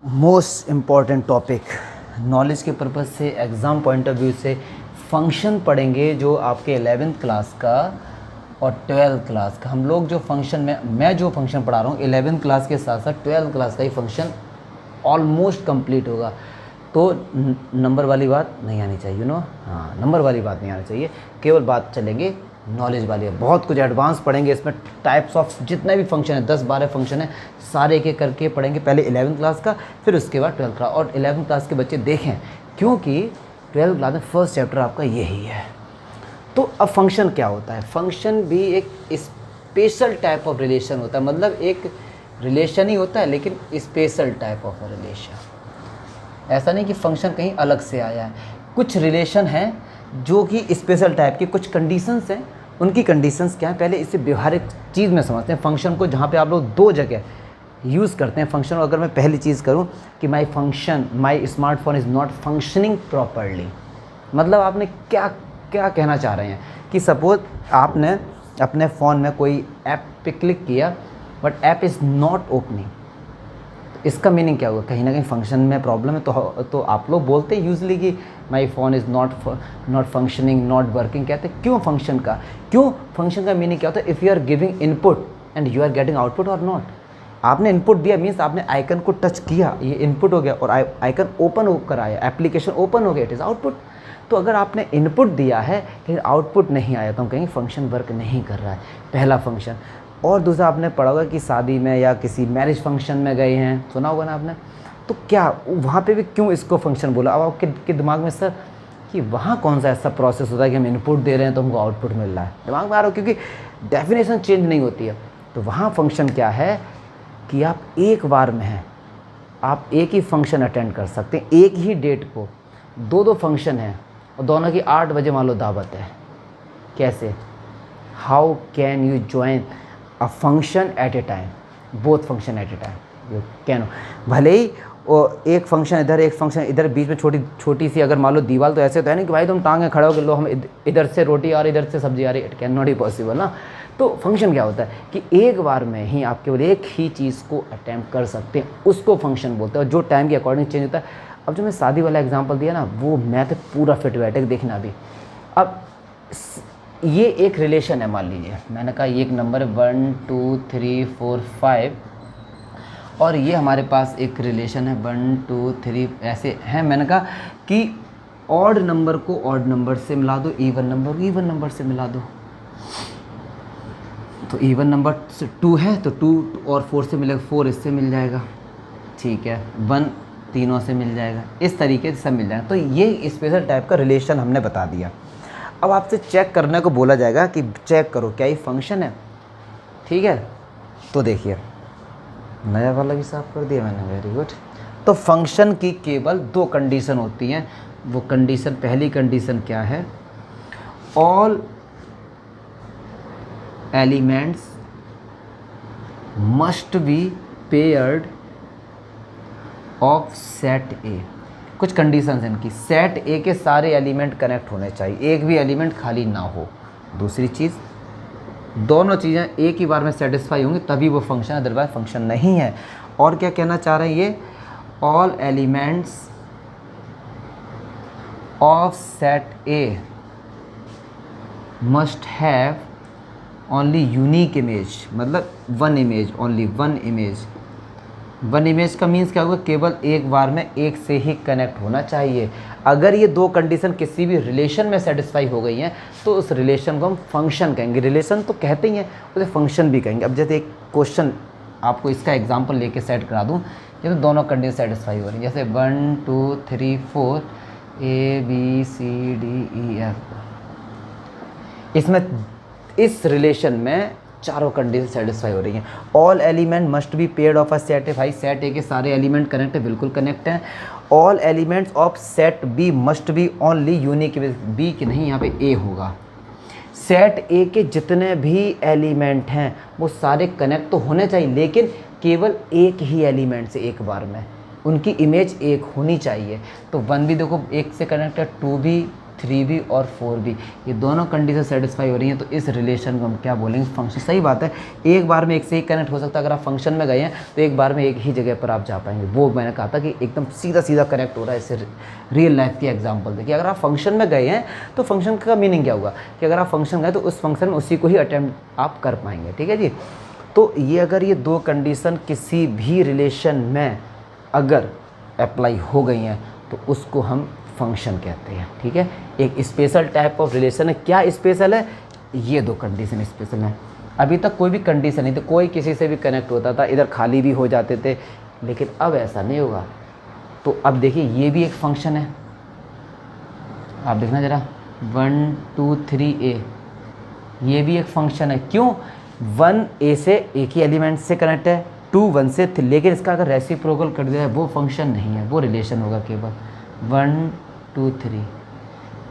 Most important topic knowledge के purpose से, exam point of view से फंक्शन पढ़ेंगे जो आपके 11th क्लास का और 12th क्लास का। हम लोग जो फंक्शन में मैं जो फंक्शन पढ़ा रहा हूँ 11th क्लास के साथ साथ 12th क्लास का ही फंक्शन ऑलमोस्ट कंप्लीट होगा। तो नंबर वाली बात नहीं आनी चाहिए, हाँ, नंबर वाली बात नहीं आनी चाहिए, केवल बात चलेंगे नॉलेज वाली है। बहुत कुछ एडवांस पढ़ेंगे इसमें, टाइप्स ऑफ जितने भी फंक्शन है 10-12 फंक्शन है, सारे एक एक करके पढ़ेंगे। पहले 11th क्लास का, फिर उसके बाद 12th क्लास। और 11th क्लास के बच्चे देखें, क्योंकि 12th क्लास में फर्स्ट चैप्टर आपका यही है। तो अब फंक्शन क्या होता है? फंक्शन भी एक स्पेशल टाइप ऑफ रिलेशन होता है, मतलब एक रिलेशन ही होता है लेकिन स्पेशल टाइप ऑफ रिलेशन। ऐसा नहीं कि फंक्शन कहीं अलग से आया है, कुछ रिलेशन हैं जो कि स्पेशल टाइप की, कुछ कंडीशंस हैं। उनकी कंडीशंस क्या है, पहले इसे व्यवहारिक चीज़ में समझते हैं। फंक्शन को जहाँ पे आप लोग दो जगह यूज़ करते हैं फंक्शन। अगर मैं पहली चीज़ करूँ कि my smartphone is not functioning properly, मतलब आपने क्या क्या कहना चाह रहे हैं कि सपोज़ आपने अपने फ़ोन में कोई ऐप पे क्लिक किया but app is not opening, इसका मीनिंग क्या हुआ? कहीं ना कहीं फंक्शन में प्रॉब्लम है। तो आप लोग बोलते हैं यूजली कि my phone is not functioning, not working. कहते हैं क्यों फंक्शन का? क्यों फंक्शन का मीनिंग क्या होता है? If you are giving input and you are getting output or not. आपने इनपुट दिया मीन्स आपने आइकन को टच किया, ये इनपुट हो गया, और आइकन ओपन होकर आया, एप्लीकेशन ओपन हो गया, इट इज़ आउटपुट। तो अगर आपने इनपुट दिया है लेकिन आउटपुट नहीं आया तो हम कहेंगे फंक्शन वर्क नहीं कर रहा है, पहला फंक्शन। और दूसरा आपने पढ़ा होगा कि शादी में या किसी मैरिज फंक्शन में गए हैं, सुना होगा ना आपने, तो क्या वहाँ पे भी क्यों इसको फंक्शन बोला? अब आपके दिमाग में सर कि वहाँ कौन सा ऐसा प्रोसेस होता है कि हम इनपुट दे रहे हैं तो हमको आउटपुट मिल रहा है? दिमाग में आ रहा हो, क्योंकि डेफिनेशन चेंज नहीं होती है। तो वहाँ फंक्शन क्या है कि आप एक बार में हैं, आप एक ही फंक्शन अटेंड कर सकते हैं, एक ही डेट को दो फंक्शन हैं और दोनों की 8 बजे मान लो दावत है। कैसे? How can you join a function at A time, both function at A time you can. भले ही एक फंक्शन इधर एक फंक्शन इधर, बीच में छोटी सी अगर मान लो दीवार, तो ऐसे तो है नहीं कि भाई तुम टांगे खड़े हो के लो हम इधर से रोटी आ रही इधर से सब्जी आ रही, it can not be possible ना। तो फंक्शन क्या होता है कि एक बार में ही आप केवल एक ही चीज़ को अटैम्प्ट कर सकते हैं, उसको फंक्शन बोलते हैं, और जो टाइम के अकॉर्डिंग चेंज होता है। अब जो मैं शादी वाला एग्जांपल दिया ना, वो मैथ पूरा फिट बैठे देखना अभी। अब ये एक रिलेशन है, मान लीजिए मैंने कहा ये एक नंबर है 1 2 3 4 5, और ये हमारे पास एक रिलेशन है 1 2 3 ऐसे हैं। मैंने कहा कि ऑड नंबर को ऑड नंबर से मिला दो, इवन नंबर को इवन नंबर से मिला दो। तो इवन नंबर से 2 है तो 2 और 4 से मिलेगा, 4 इससे मिल जाएगा, ठीक है, 1 तीनों से मिल जाएगा, इस तरीके से सब मिल जाएगा। तो ये स्पेशल टाइप का रिलेशन हमने बता दिया। अब आपसे चेक करने को बोला जाएगा कि चेक करो क्या ये फंक्शन है, ठीक है? तो देखिए नया वाला भी साफ कर दिया मैंने, वेरी गुड। तो फंक्शन की केवल 2 कंडीशन होती हैं। वो कंडीशन, पहली कंडीशन क्या है? All elements must be paired of set ए। कुछ कंडीशंस हैं इनकी। सेट ए के सारे एलिमेंट कनेक्ट होने चाहिए, एक भी एलिमेंट खाली ना हो। दूसरी चीज़, दोनों चीज़ें एक ही बार में सेटिस्फाई होंगी तभी वो फंक्शन, अदरवाइज फंक्शन नहीं है। और क्या कहना चाह रहे हैं ये? All elements of set A must have only unique image, मतलब one image, only one image. One image का मीन्स क्या होगा? केवल एक बार में एक से ही कनेक्ट होना चाहिए। अगर ये 2 कंडीशन किसी भी रिलेशन में सेटिस्फाई हो गई हैं तो उस रिलेशन को हम फंक्शन कहेंगे। रिलेशन तो कहते ही हैं, उसे फंक्शन भी कहेंगे। अब जैसे एक क्वेश्चन आपको इसका एग्जांपल लेके सेट करा दूं, जैसे दोनों कंडीशन सेटिस्फाई हो रही हैं, जैसे 1 2 3 4 A B C D E F, इसमें इस रिलेशन में चारों कंडीशन सेटिस्फाई हो रही हैं। All element must B paired of a set ए। भाई सेट ए के सारे एलिमेंट कनेक्ट है, बिल्कुल कनेक्ट हैं। All elements of set B must be only unique, B की नहीं, यहाँ पे ए होगा। सेट ए के जितने भी एलिमेंट हैं वो सारे कनेक्ट तो होने चाहिए, लेकिन केवल एक ही एलिमेंट से एक बार में, उनकी इमेज एक होनी चाहिए। तो 1 भी देखो एक से कनेक्ट है, 2 भी 3b और 4b, ये दोनों कंडीशन सेटिस्फाई हो रही हैं तो इस रिलेशन को हम क्या बोलेंगे, फंक्शन। सही बात है, एक बार में एक से एक कनेक्ट हो सकता है। अगर आप फंक्शन में गए हैं तो एक बार में एक ही जगह पर आप जा पाएंगे। वो मैंने कहा था कि एकदम सीधा सीधा कनेक्ट हो रहा है। इससे रियल लाइफ की एग्जाम्पल देखिए, अगर आप फंक्शन में गए हैं तो फंक्शन का मीनिंग क्या होगा कि अगर आप फंक्शन गए तो उस फंक्शन में उसी को ही अटैम्प्ट आप कर पाएंगे। ठीक है जी। तो ये अगर ये दो कंडीशन किसी भी रिलेशन में अगर अप्लाई हो गई हैं तो उसको हम फंक्शन कहते हैं। ठीक है, एक स्पेशल टाइप ऑफ रिलेशन है। क्या स्पेशल है? ये दो कंडीशन स्पेशल है। अभी तक कोई भी कंडीशन नहीं थी, कोई किसी से भी कनेक्ट होता था, इधर खाली भी हो जाते थे, लेकिन अब ऐसा नहीं होगा। तो अब देखिए ये भी एक फंक्शन है, आप देखना ज़रा 1 2 3a, ये भी एक फंक्शन है। क्यों? 1 a से एक ही एलिमेंट से कनेक्ट है, 2 1 से, लेकिन इसका अगर रेसिप्रोकल कर दिया है वो फंक्शन नहीं है, वो रिलेशन होगा केवल 1 2 3।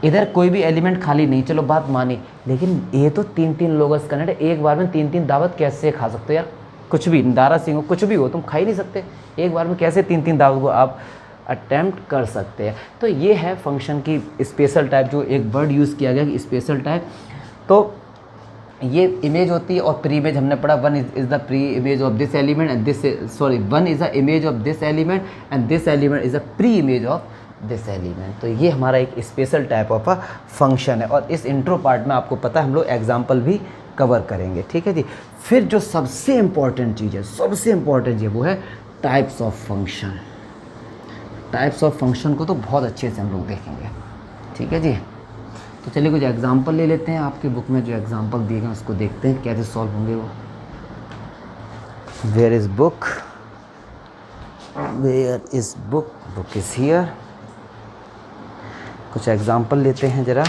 इधर कोई भी एलिमेंट खाली नहीं, चलो बात मानी, लेकिन ये तो 3 लोगों से कनेक्ट है। एक बार में 3 दावत कैसे खा सकते हो यार? कुछ भी दारा सिंह हो, कुछ भी हो, तुम खा ही नहीं सकते। एक बार में कैसे 3 दावत को आप अटैम्प्ट कर सकते हैं? तो ये है फंक्शन की स्पेशल टाइप, जो एक वर्ड यूज़ किया गया कि स्पेशल टाइप। तो ये इमेज होती है और प्री इमेज हमने पढ़ा, 1 is the pre image of this element and this, sorry 1 is the image of this element and this element is the pre image of this element. तो ये हमारा एक special type of a function है और इस intro part में आपको पता है हम लोग एग्जाम्पल भी कवर करेंगे। ठीक है जी। फिर जो सबसे इम्पॉर्टेंट चीज़ है, सबसे इम्पॉर्टेंट चीज़ वो है types of function. Types of function को तो बहुत अच्छे से हम लोग देखेंगे। ठीक है जी। तो चलिए कुछ एग्जाम्पल ले लेते हैं। आपकी बुक में जो एग्जाम्पल दिए गए उसको देखते हैं कैसे सॉल्व होंगे वो। Where is book, where is book, book is here. कुछ एग्जाम्पल लेते हैं ज़रा।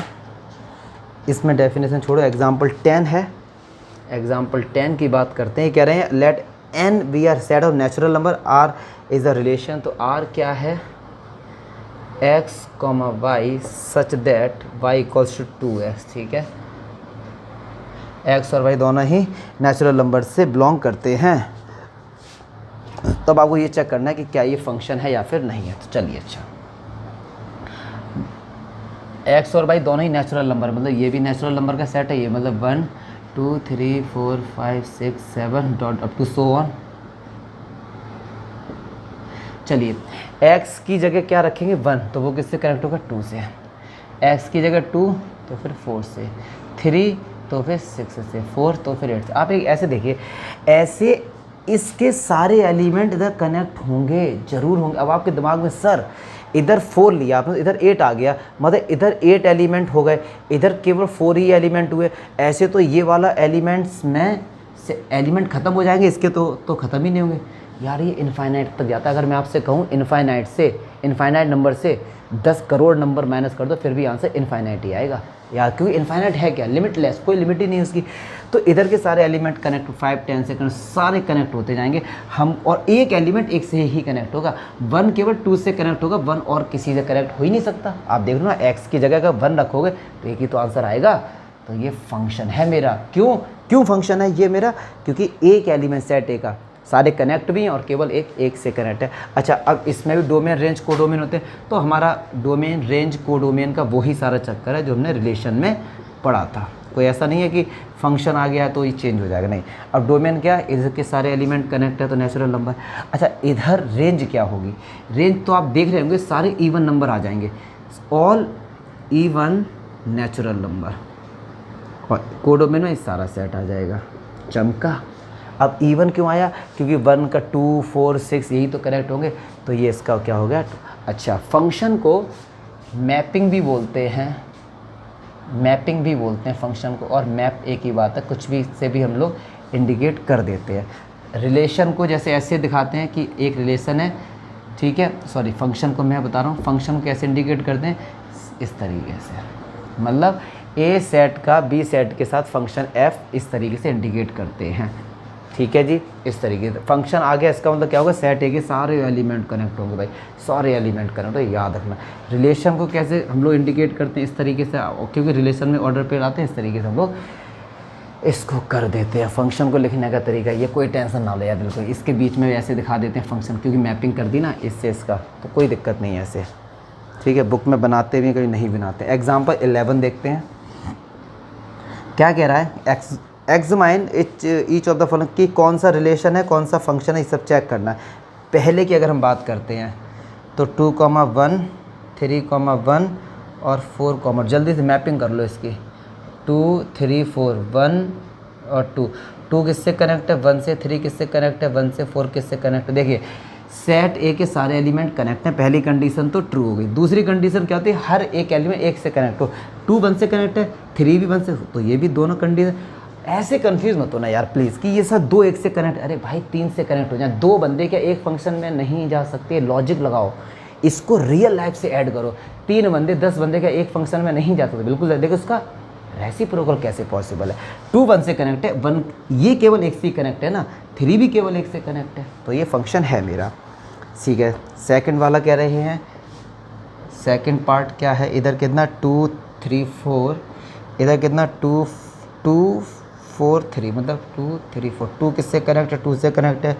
इसमें डेफिनेशन छोड़ो, एग्जाम्पल 10 है। एग्जाम्पल 10 की बात करते हैं। कह रहे हैं let n be R set of natural number, r is a relation. तो r क्या है? x, y such that y equals to 2x। ठीक है, x और y दोनों ही नेचुरल नंबर से बिलोंग करते हैं। तब आपको ये चेक करना है कि क्या ये फंक्शन है या फिर नहीं है। तो चलिए, अच्छा x और y दोनों ही नेचुरल नंबर, मतलब ये भी नेचुरल नंबर का सेट है, ये मतलब 1 2 3 4 5 6 7 dot up to so on. चलिए x की जगह क्या रखेंगे? 1, तो वो किससे कनेक्ट होगा? 2 से। x की जगह 2 तो फिर 4 से, 3 तो फिर 6 से, 4 तो फिर 8 से। आप एक ऐसे देखिए, ऐसे इसके सारे एलिमेंट इधर कनेक्ट होंगे, जरूर होंगे। अब आपके दिमाग में सर इधर 4 लिया आपने, इधर 8 आ गया, मतलब इधर 8 एलिमेंट हो गए, इधर केवल 4 ही एलिमेंट हुए। ऐसे तो ये वाला एलिमेंट्स में से एलिमेंट ख़त्म हो जाएंगे, इसके तो ख़त्म ही नहीं होंगे यार। ये इनफाइनाइट तक जाता है। अगर मैं आपसे कहूँ इनफाइनाइट नंबर से 10 करोड़ नंबर माइनस कर दो फिर भी आंसर इनफाइनाइट ही आएगा यार, क्योंकि इनफाइनाइट है क्या? लिमिटलेस, कोई लिमिट ही नहीं है उसकी। तो इधर के सारे एलिमेंट कनेक्ट 5 10 सेकंड सारे कनेक्ट होते जाएंगे हम, और एक एलिमेंट एक से ही कनेक्ट होगा। 1 केवल 2 से कनेक्ट होगा, 1 और किसी से कनेक्ट हो ही नहीं सकता। आप देख लो ना, x की जगह अगर 1 रखोगे तो एक ही तो आंसर आएगा। तो ये फंक्शन है मेरा। क्यों फंक्शन है ये मेरा? क्योंकि एक एलिमेंट सेट ए का सारे कनेक्ट भी हैं और केवल एक से कनेक्ट है। अच्छा, अब इसमें भी डोमेन रेंज कोडोमेन होते हैं। तो हमारा डोमेन रेंज कोडोमेन का वही सारा चक्कर है जो हमने रिलेशन में पढ़ा था। कोई ऐसा नहीं है कि फंक्शन आ गया तो ये चेंज हो जाएगा, नहीं। अब डोमेन क्या है? इधर के सारे एलिमेंट कनेक्ट है तो नेचुरल नंबर। अच्छा, इधर रेंज क्या होगी? रेंज तो आप देख रहे होंगे सारे इवन नंबर आ जाएंगे, ऑल इवन नेचुरल नंबर, और कोडोमेन में सारा सेट आ जाएगा। चमका। अब इवन क्यों आया? क्योंकि 1 का 2 4 6 यही तो कनेक्ट होंगे, तो ये इसका क्या हो गया? अच्छा, फंक्शन को मैपिंग भी बोलते हैं, मैपिंग भी बोलते हैं फंक्शन को, और मैप एक ही बात है, कुछ भी से भी हम लोग इंडिकेट कर देते हैं। रिलेशन को जैसे ऐसे दिखाते हैं कि एक रिलेशन है, ठीक है, सॉरी फंक्शन को मैं बता रहा हूँ, फंक्शन को कैसे इंडिकेट करते हैं? इस तरीके से, मतलब ए सेट का बी सेट के साथ फंक्शन एफ इस तरीके से इंडिकेट करते हैं। ठीक है जी, इस तरीके से फंक्शन आ गया। इसका मतलब क्या होगा? सेट ए के सारे एलिमेंट कनेक्ट होंगे भाई, सारे एलिमेंट कनेक्ट हो, याद रखना। रिलेशन को कैसे हम लोग इंडिकेट करते हैं? इस तरीके से, क्योंकि रिलेशन में ऑर्डर पे आते हैं, इस तरीके से हम लोग इसको कर देते हैं। फंक्शन को लिखने का तरीका ये, कोई टेंशन ना ले यार, बिल्कुल इसके बीच में ऐसे दिखा देते हैं फंक्शन, क्योंकि मैपिंग कर दी ना इससे इसका, तो कोई दिक्कत नहीं है ऐसे। ठीक है, बुक में बनाते भी कभी नहीं बनाते। एग्जाम्पल 11 देखते हैं, क्या कह रहा है, examine each of the following, कि कौन सा रिलेशन है कौन सा फंक्शन है, ये सब चेक करना है। पहले की अगर हम बात करते हैं तो 2,1, 3,1 और 4, जल्दी से मैपिंग कर लो इसकी, 2, 3, 4, 1 और 2, 2 किससे कनेक्ट है 1 से, 3 किससे कनेक्ट है 1 से, 4 किससे कनेक्ट है। देखिए सेट ए के सारे एलिमेंट कनेक्ट हैं, पहली कंडीशन तो ट्रू हो गई। दूसरी कंडीशन क्या होती है, हर एक एलिमेंट एक से कनेक्ट हो, 2 1 से कनेक्ट है, 3 भी 1 से, तो ये भी दोनों कंडीशन। ऐसे कंफ्यूज मत होना यार प्लीज़ कि ये सब 2 1 से कनेक्ट, अरे भाई 3 से कनेक्ट हो जाए। 2 बंदे क्या एक फंक्शन में नहीं जा सकते, लॉजिक लगाओ, इसको रियल लाइफ से ऐड करो। 3 बंदे 10 बंदे क्या एक फंक्शन में नहीं जा सकते, बिल्कुल। देखो उसका रेसिप्रोकल कैसे पॉसिबल है, 2 1 से कनेक्ट है, 1 ये केवल 1 से कनेक्ट है ना, 3 भी केवल 1 से कनेक्ट है, तो ये फंक्शन है मेरा। ठीक है, सेकंड वाला कह रहे हैं, सेकंड पार्ट क्या है, इधर कितना 2 3 4, इधर कितना 2 2 4 3, मतलब 2 3 4, 2 किससे कनेक्ट है 2 से कनेक्ट है,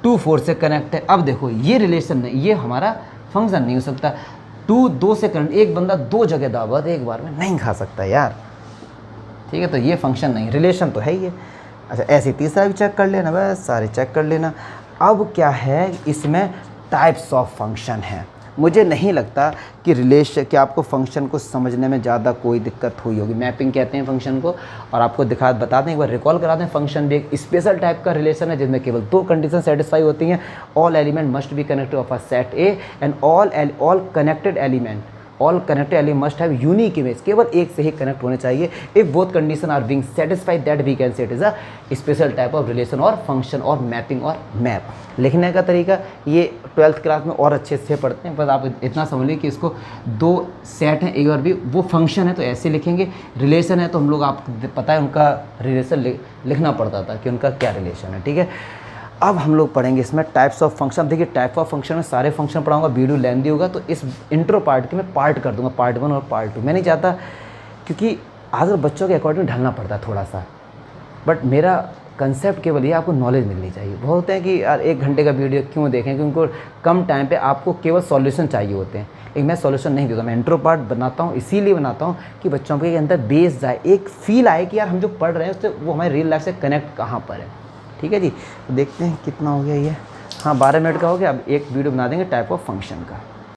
2 4 से कनेक्ट है। अब देखो ये रिलेशन नहीं, ये हमारा फंक्शन नहीं हो सकता। 2 2 से कनेक्ट, एक बंदा 2 जगह दावत एक बार में नहीं खा सकता यार, ठीक है, तो ये फंक्शन नहीं, रिलेशन तो है ही है। अच्छा ऐसे तीसरा भी चेक कर लेना, बस सारे चेक कर लेना। अब क्या है, इसमें टाइप्स ऑफ फंक्शन है। मुझे नहीं लगता कि रिलेशन कि आपको फंक्शन को समझने में ज़्यादा कोई दिक्कत हुई होगी। मैपिंग कहते हैं फंक्शन को, और आपको बता दें, एक बार रिकॉल करा दें, फंक्शन भी एक स्पेशल टाइप का रिलेशन है जिसमें केवल 2 कंडीशन सेटिस्फाई होती हैं। All element must be connected of a set A and all connected element must have unique image, केवल एक से ही कनेक्ट होने चाहिए। If both condition are being satisfied that we can say it is a special type of relation or function or mapping or map. लिखने का तरीका ये 12th क्लास में और अच्छे से पढ़ते हैं, बस आप इतना समझ लीजिए कि इसको 2 सेट हैं, एक और भी वो फंक्शन है तो ऐसे लिखेंगे, रिलेशन है तो हम लोग, आपको पता है उनका रिलेशन लिखना पड़ता था कि उनका क्या रिलेशन है, ठीक है। अब हम लोग पढ़ेंगे इसमें टाइप्स ऑफ फंक्शन। देखिए टाइप ऑफ फंक्शन में सारे फंक्शन पढ़ाऊंगा, वीडियो लेंथी होगा, तो इस इंट्रो पार्ट के मैं पार्ट कर दूंगा, पार्ट 1 और पार्ट 2। मैं नहीं चाहता, क्योंकि आजकल बच्चों के अकॉर्डिंग ढलना पड़ता है थोड़ा सा, बट मेरा कंसेप्ट केवल ये, आपको नॉलेज मिलनी चाहिए। वो होते हैं कि यार 1 घंटे का वीडियो क्यों देखें, क्योंकि उनको कम टाइम पे आपको केवल सॉल्यूशन चाहिए होते हैं, लेकिन मैं सॉल्यूशन नहीं देता, मैं इंट्रो पार्ट बनाता हूँ, इसीलिए बनाता हूँ कि बच्चों के अंदर बेस जाए, एक फील आए कि यार हम जो पढ़ रहे हैं उससे वो हमारे रियल लाइफ से कनेक्ट कहाँ पर है, ठीक है जी। तो देखते हैं कितना हो गया ये, हाँ 12 मिनट का हो गया। अब एक वीडियो बना देंगे टाइप ऑफ फंक्शन का।